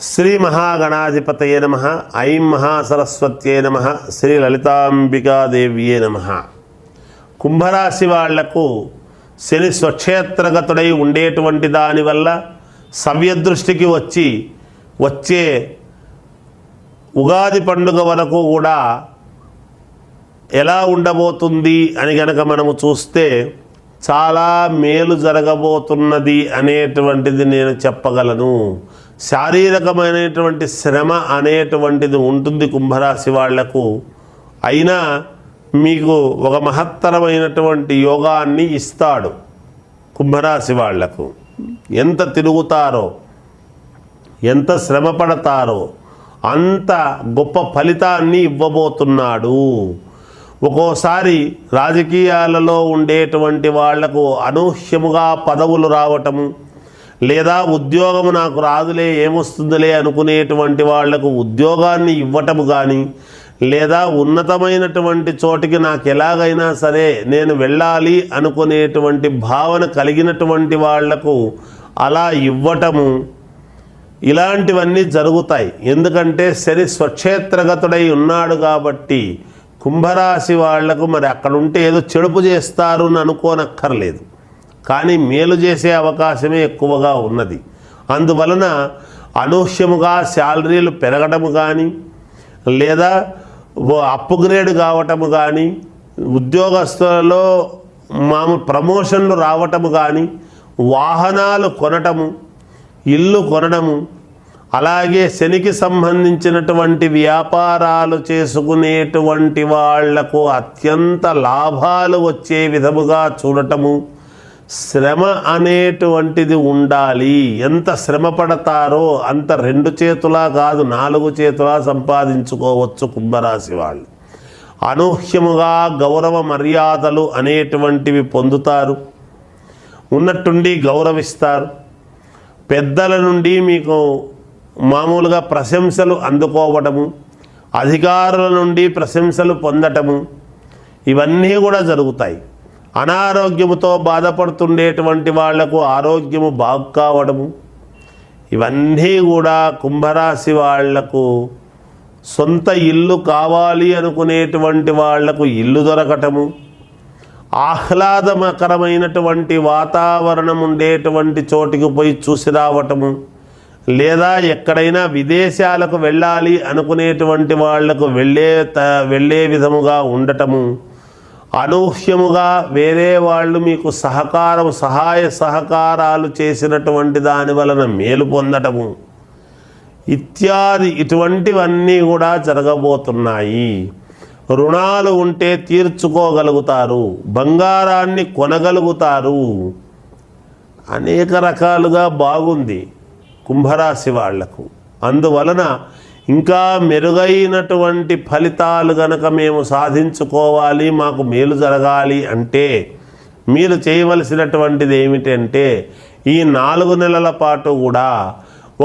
శ్రీ మహాగణాధిపతయే నమః. ఐం మహాసరస్వత్యే నమః. శ్రీ లలితాంబికాదేవ్యే నమః. కుంభరాశి వాళ్లకు శని స్వక్షేత్రగతుడై ఉండేటువంటి దానివల్ల సవ్యదృష్టికి వచ్చే ఉగాది పండుగ వరకు కూడా ఎలా ఉండబోతుంది అని గనక మనము చూస్తే చాలా మేలు జరగబోతున్నది అనేటువంటిది నేను చెప్పగలను. శారీరకమైనటువంటి శ్రమ అనేటువంటిది ఉంటుంది కుంభరాశి వాళ్లకు. అయినా మీకు ఒక మహత్తరమైనటువంటి యోగాన్ని ఇస్తాడు. కుంభరాశి వాళ్లకు ఎంత తిరుగుతారో, ఎంత శ్రమ పడతారో అంత గొప్ప ఫలితాన్ని ఇవ్వబోతున్నాడు. ఒక్కోసారి రాజకీయాలలో ఉండేటువంటి వాళ్లకు అనూహ్యముగా పదవులు రావటము, లేదా ఉద్యోగము నాకు రాదులే ఏమొస్తుందిలే అనుకునేటువంటి వాళ్లకు ఉద్యోగాన్ని ఇవ్వటము కానీ, లేదా ఉన్నతమైనటువంటి చోటికి నాకు ఎలాగైనా సరే నేను వెళ్ళాలి అనుకునేటువంటి భావన కలిగినటువంటి వాళ్లకు అలా ఇవ్వటము, ఇలాంటివన్నీ జరుగుతాయి. ఎందుకంటే శని స్వక్షేత్రగతుడై ఉన్నాడు కాబట్టి కుంభరాశి వాళ్లకు మరి అక్కడ ఉంటే ఏదో చెడుపు చేస్తారు అని అనుకోనక్కర్లేదు, కానీ మేలు చేసే అవకాశమే ఎక్కువగా ఉన్నది. అందువలన అనూహ్యముగా శాలరీలు పెరగటము కానీ, లేదా అప్గ్రేడ్ కావటము కానీ, ఉద్యోగస్తులలో మామూలు ప్రమోషన్లు రావటము కానీ, వాహనాలు కొనటము, ఇల్లు కొనడము, అలాగే శనికి సంబంధించినటువంటి వ్యాపారాలు చేసుకునేటువంటి వాళ్లకు అత్యంత లాభాలు వచ్చే విధముగా చూడటము, శ్రమ అనేటువంటిది ఉండాలి. ఎంత శ్రమ పడతారో అంత 2 చేతులా కాదు 4 చేతులా సంపాదించుకోవచ్చు కుంభరాశి వాళ్ళు. అనూహ్యముగా గౌరవ మర్యాదలు అనేటువంటివి పొందుతారు, ఉన్నట్టుండి గౌరవిస్తారు. పెద్దల నుండి మీకు మామూలుగా ప్రశంసలు అందుకోవటము, అధికారుల నుండి ప్రశంసలు పొందటము, ఇవన్నీ కూడా జరుగుతాయి. అనారోగ్యముతో బాధపడుతుండేటువంటి వాళ్లకు ఆరోగ్యము బాగు కావడము, ఇవన్నీ కూడా కుంభరాశి వాళ్లకు సొంత ఇల్లు కావాలి అనుకునేటువంటి వాళ్లకు ఇల్లు దొరకటము, ఆహ్లాదకరమైనటువంటి వాతావరణం ఉండేటువంటి చోటికి పోయి చూసి రావటము, లేదా ఎక్కడైనా విదేశాలకు వెళ్ళాలి అనుకునేటువంటి వాళ్లకు వెళ్ళే విధముగా ఉండటము, అనూహ్యముగా వేరే వాళ్ళు మీకు సహాయ సహకారాలు చేసినటువంటి దాని వలన మేలు పొందటము ఇత్యాది ఇటువంటివన్నీ కూడా జరగబోతున్నాయి. రుణాలు ఉంటే తీర్చుకోగలుగుతారు, బంగారాన్ని కొనగలుగుతారు. అనేక రకాలుగా బాగుంది కుంభరాశి వాళ్లకు. అందువలన ఇంకా మెరుగైనటువంటి ఫలితాలు గనక మేము సాధించుకోవాలి, మాకు మేలు జరగాలి అంటే మీరు చేయవలసినటువంటిది ఏమిటంటే ఈ 4 నెలల పాటు కూడా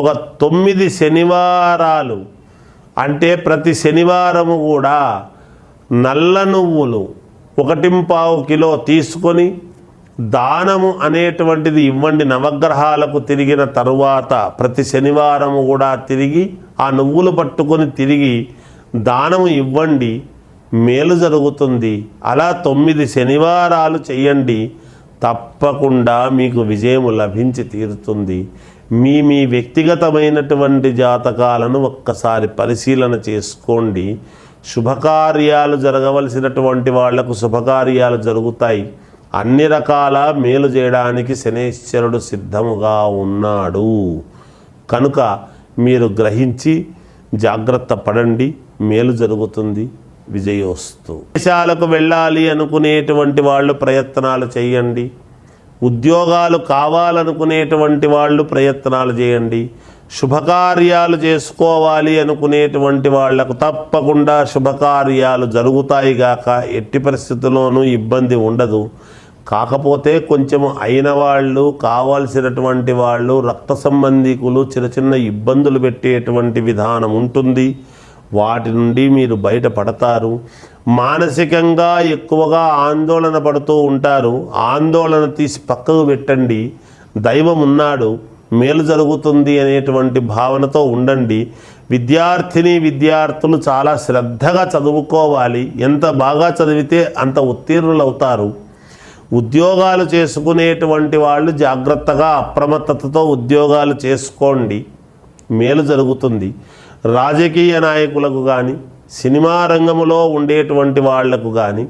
ఒక 9 శనివారాలు, అంటే ప్రతి శనివారము కూడా నల్ల నువ్వులు 1.25 కిలో తీసుకొని దానము అనేటువంటిది ఇవ్వండి. నవగ్రహాలకు తిరిగిన తరువాత ప్రతి శనివారము కూడా తిరిగి ఆ నువ్వులు పట్టుకొని తిరిగి దానము ఇవ్వండి, మేలు జరుగుతుంది. అలా 9 శనివారాలు చెయ్యండి, తప్పకుండా మీకు విజయము లభించి తీరుతుంది. మీ వ్యక్తిగతమైనటువంటి జాతకాలను ఒక్కసారి పరిశీలన చేసుకోండి. శుభకార్యాలు జరగవలసినటువంటి వాళ్లకు శుభకార్యాలు జరుగుతాయి. అన్ని రకాల మేలు చేయడానికి శనేశ్వరుడు సిద్ధముగా ఉన్నాడు. కనుక మీరు గ్రహించి జాగ్రత్త పడండి, మేలు జరుగుతుంది. విజయోస్తు. దేశాలకు వెళ్ళాలి అనుకునేటువంటి వాళ్ళు ప్రయత్నాలు చేయండి. ఉద్యోగాలు కావాలనుకునేటువంటి వాళ్ళు ప్రయత్నాలు చేయండి. శుభకార్యాలు చేసుకోవాలి అనుకునేటువంటి వాళ్లకు తప్పకుండా శుభకార్యాలు జరుగుతాయి గాక ఎట్టి పరిస్థితుల్లోనూ ఇబ్బంది ఉండదు. కాకపోతే కొంచెము అయిన వాళ్ళు, కావాల్సినటువంటి వాళ్ళు, రక్త సంబంధికులు చిన్న ఇబ్బందులు పెట్టేటువంటి విధానం ఉంటుంది. వాటి నుండి మీరు బయటపడతారు. మానసికంగా ఎక్కువగా ఆందోళన పడుతూ ఉంటారు. ఆందోళన తీసి పక్కకు పెట్టండి. దైవం ఉన్నాడు, మేలు జరుగుతుంది అనేటువంటి భావనతో ఉండండి. విద్యార్థులు చాలా శ్రద్ధగా చదువుకోవాలి. ఎంత బాగా చదివితే అంత ఉత్తీర్ణులు అవుతారు. ఉద్యోగాలు చేసుకునేటువంటి వాళ్ళు జాగ్రత్తగా అప్రమత్తతతో ఉద్యోగాలు చేసుకోండి, మేలు జరుగుతుంది. రాజకీయ నాయకులకు కానీ, సినిమా రంగంలో ఉండేటువంటి వాళ్లకు కానీ,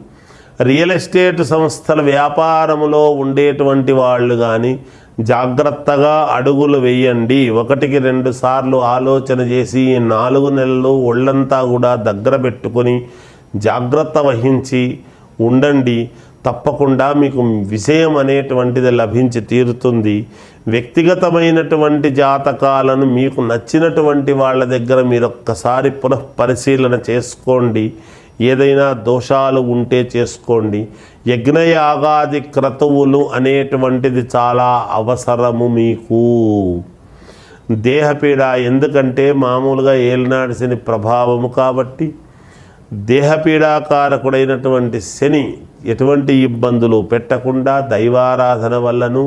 రియల్ ఎస్టేట్ సంస్థల వ్యాపారములో ఉండేటువంటి వాళ్ళు కానీ జాగ్రత్తగా అడుగులు వేయండి. 1-2 సార్లు ఆలోచన చేసి 4 నెలలు ఒళ్ళంతా కూడా దగ్గర పెట్టుకొని జాగ్రత్త వహించి ఉండండి. తప్పకుండా మీకు విజయం అనేటువంటిది లభించి తీరుతుంది. వ్యక్తిగతమైనటువంటి జాతకాలను మీకు నచ్చినటువంటి వాళ్ళ దగ్గర మీరు ఒక్కసారి పునఃపరిశీలన చేసుకోండి. ఏదైనా దోషాలు ఉంటే చేసుకోండి. యజ్ఞయాగాది క్రతువులు అనేటువంటిది చాలా అవసరము మీకు. దేహపీడ ఎందుకంటే మామూలుగా ఏలినాటి శని ప్రభావము కాబట్టి దేహపీడాకారకుడైనటువంటి శని ఎటువంటి ఇబ్బందులు పెట్టకుండా దైవారాధన వల్లను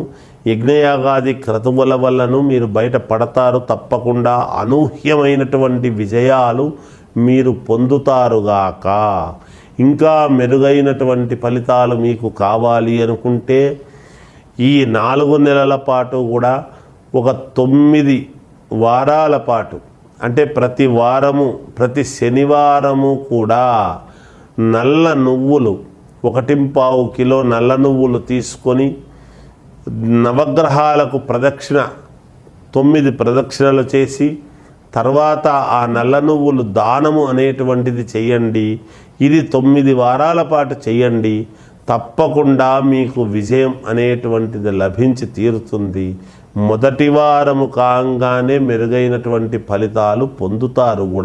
యజ్ఞయాగాది క్రతువుల వల్లను మీరు బయటపడతారు. తప్పకుండా అనూహ్యమైనటువంటి విజయాలు మీరు పొందుతారుగాక. ఇంకా మెరుగైనటువంటి ఫలితాలు మీకు కావాలి అనుకుంటే ఈ 4 నెలల పాటు కూడా ఒక 9 వారాల పాటు, అంటే ప్రతి వారము ప్రతి శనివారము కూడా నల్ల నువ్వులు 1.25 కిలో నల్ల నువ్వులు తీసుకొని నవగ్రహాలకు 9 ప్రదక్షిణలు చేసి తర్వాత ఆ నల్ల నువ్వులు దానము అనేటువంటిది చేయండి. ఇది 9 వారాల పాటు చేయండి. తప్పకుండా మీకు విజయం అనేటువంటిది లభించి తీరుతుంది. మొదటి వారము కాగానే మెరుగైనటువంటి ఫలితాలు పొందుతారు కూడా.